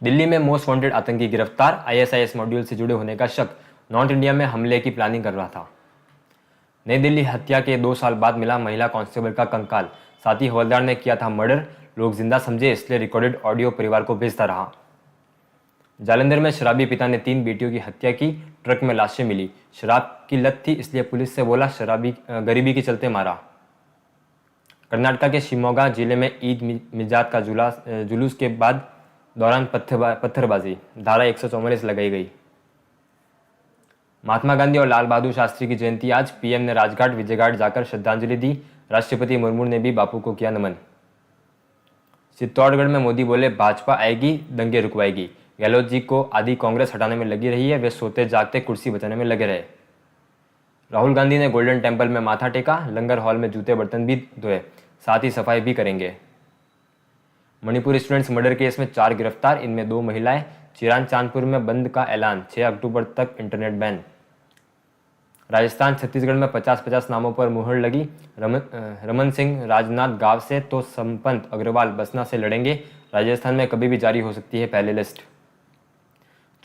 दिल्ली में most wanted आतंकी गिरफ्तार, आईएसआईएस मॉड्यूल से जुड़े होने का शक, नॉर्थ इंडिया में हमले की प्लानिंग कर रहा था। नई दिल्ली हत्या के 2 साल बाद मिला महिला कांस्टेबल का कंकाल, साथ ही हवलदार ने किया था मर्डर, लोग जिंदा समझे इसलिए रिकॉर्डेड ऑडियो परिवार को भेजता रहा। जालंधर में शराबी पिता ने 3 बेटियों की हत्या की, ट्रक में लाशें मिली, शराब की लत थी इसलिए पुलिस से बोला शराबी गरीबी के चलते मारा। कर्नाटक के शिमोगा जिले में ईद मिजात का जुलूस के बाद दौरान पत्थरबाजी, धारा 144 लगाई गई। महात्मा गांधी और लाल बहादुर शास्त्री की जयंती आज, पीएम ने राजघाट विजयघाट जाकर श्रद्धांजलि दी, राष्ट्रपति मुर्मू ने भी बापू को किया नमन। चित्तौड़गढ़ में मोदी बोले भाजपा आएगी, दंगे रुकवाएगी। गहलोत जी को आदि कांग्रेस हटाने में लगी रही है, वे सोते जागते कुर्सी बचाने में लगे रहे। राहुल गांधी ने गोल्डन टेम्पल में माथा टेका, लंगर हॉल में जूते बर्तन भी धोए, साथ ही सफाई भी करेंगे। मणिपुर स्टूडेंट्स मर्डर केस में 4 गिरफ्तार, इनमें 2 महिलाएं। चिरान चांदपुर में बंद का ऐलान, 6 अक्टूबर तक इंटरनेट बैन। राजस्थान छत्तीसगढ़ में 50-50 नामों पर मुहर लगी, रमन सिंह राजनांद गांव से तो संपत अग्रवाल बसना से लड़ेंगे। राजस्थान में कभी भी जारी हो सकती है पहली लिस्ट।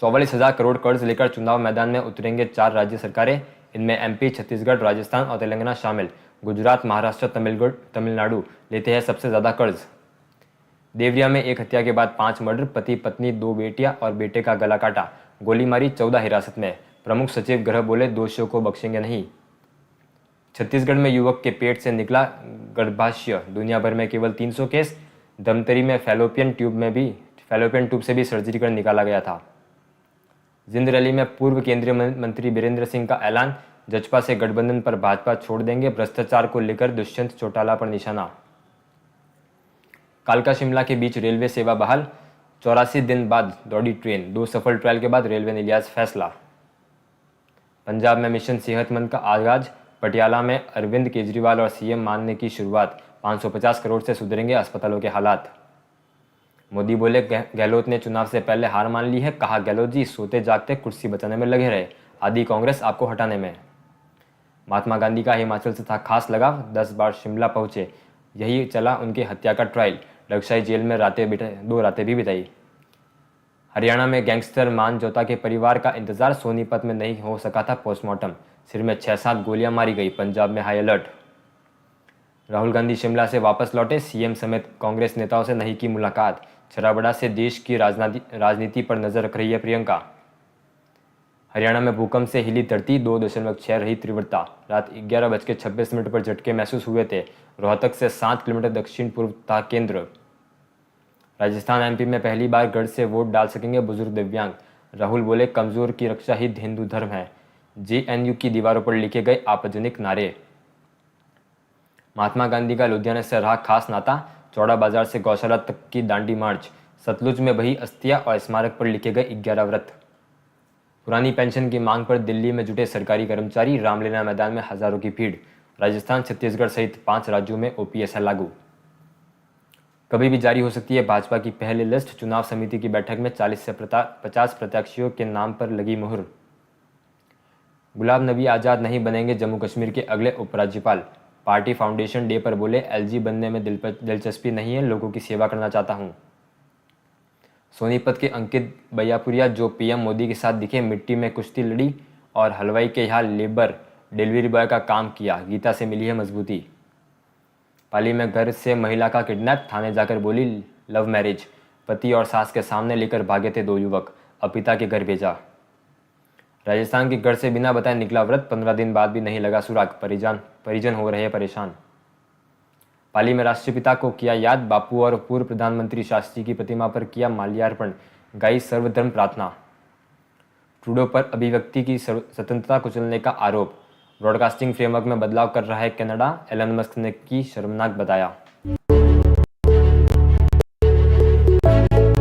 44,000 करोड़ कर्ज लेकर चुनाव मैदान में उतरेंगे 4 राज्य सरकारें, इनमें एमपी, छत्तीसगढ़, राजस्थान और तेलंगाना शामिल। गुजरात, महाराष्ट्र, तमिलनाडु लेते हैं सबसे ज्यादा कर्ज। देवरिया में एक हत्या के बाद 5 मर्डर, पति पत्नी 2 बेटियां और बेटे का गला काटा, गोली मारी, 14 हिरासत में। प्रमुख सचिव गृह बोले दोषियों को बख्शेंगे नहीं। छत्तीसगढ़ में युवक के पेट से निकला गर्भाशय, दुनिया भर में केवल 300 केस। धमतरी में फैलोपियन ट्यूब से भी सर्जरी कर निकाला गया था। जिंद रैली में पूर्व केंद्रीय मंत्री बीरेंद्र सिंह का ऐलान, जजपा से गठबंधन पर भाजपा छोड़ देंगे, भ्रष्टाचार को लेकर दुष्यंत चौटाला पर निशाना। कालका शिमला के बीच रेलवे सेवा बहाल, 84 दिन बाद दौड़ी ट्रेन, 2 सफल ट्रायल के बाद रेलवे ने लिया फैसला। पंजाब में मिशन सेहतमंद का आगाज, पटियाला में अरविंद केजरीवाल और सीएम मान ने की शुरुआत, 550 करोड़ से सुधरेंगे अस्पतालों के हालात। मोदी बोले गहलोत ने चुनाव से पहले हार मान ली है, कहा गहलोत जी सोते जागते कुर्सी बचाने में लगे रहे, आदि कांग्रेस आपको हटाने में। महात्मा गांधी का हिमाचल से था खास लगाव, 10 बार शिमला पहुंचे, यही चला उनकी हत्या का ट्रायल, लक्षाई जेल में 2 रातें भी बिताई। हरियाणा में गैंगस्टर मान जोता के परिवार का इंतजार, सोनीपत में नहीं हो सका था पोस्टमार्टम, सिर में 6-7 गोलियां मारी गई, पंजाब में हाई अलर्ट। राहुल गांधी शिमला से वापस लौटे, सीएम समेत कांग्रेस नेताओं से नहीं की मुलाकात, छराबड़ा से देश की राजनीति पर नजर रख रही है प्रियंका। हरियाणा में भूकंप से हिली धरती, 2.6 रही तीव्रता, रात 11:26 पर झटके महसूस हुए थे। रोहतक से 7 किलोमीटर दक्षिण पूर्व था केंद्र। राजस्थान एमपी में पहली बार घर से वोट डाल सकेंगे बुजुर्ग दिव्यांग, राहुल बोले कमजोर की रक्षा ही हिंदू धर्म है। जेएनयू की दीवारों पर लिखे गए आपत्तिजनक नारे। महात्मा गांधी का लुधियाना से रहा खास नाता, चौड़ा बाजार से गौशाला तक की दांडी मार्च, सतलुज में बही अस्थियां और स्मारक पर लिखे गए 11 व्रत। पुरानी पेंशन की मांग पर दिल्ली में जुटे सरकारी कर्मचारी, रामलीला मैदान में हजारों की भीड़। राजस्थान, छत्तीसगढ़ सहित 5 राज्यों में ओपीएस है लागू। कभी भी जारी हो सकती है भाजपा की पहली लिस्ट, चुनाव समिति की बैठक में 40 से 50 प्रत्याशियों के नाम पर लगी मुहर। गुलाम नबी आजाद नहीं बनेंगे जम्मू कश्मीर के अगले उपराज्यपाल, पार्टी फाउंडेशन डे पर बोले एलजी बनने में दिलचस्पी नहीं है, लोगों की सेवा करना चाहता हूं। सोनीपत के अंकित बैयापुरिया जो पीएम मोदी के साथ दिखे, मिट्टी में कुश्ती लड़ी और हलवाई के यहाँ लेबर डिलीवरी बॉय का काम किया, गीता से मिली है मजबूती। पाली में घर से महिला का किडनैप, थाने जाकर बोली लव मैरिज, पति और सास के सामने लेकर भागे थे 2 युवक, अब पिता के घर भेजा। राजस्थान के घर से बिना बताए निकला व्रत, 15 दिन बाद भी नहीं लगा सुराग, परिजन हो रहे परेशान। पाली में राष्ट्रपिता को किया याद, बापू और पूर्व प्रधानमंत्री शास्त्री की प्रतिमा पर किया माल्यार्पण, गाई सर्वधर्म प्रार्थना। ट्रूडो पर अभिव्यक्ति की स्वतंत्रता कुचलने का आरोप, ब्रॉडकास्टिंग फ्रेमवर्क में बदलाव कर रहा है कनाडा, एलन मस्क ने की शर्मनाक बताया।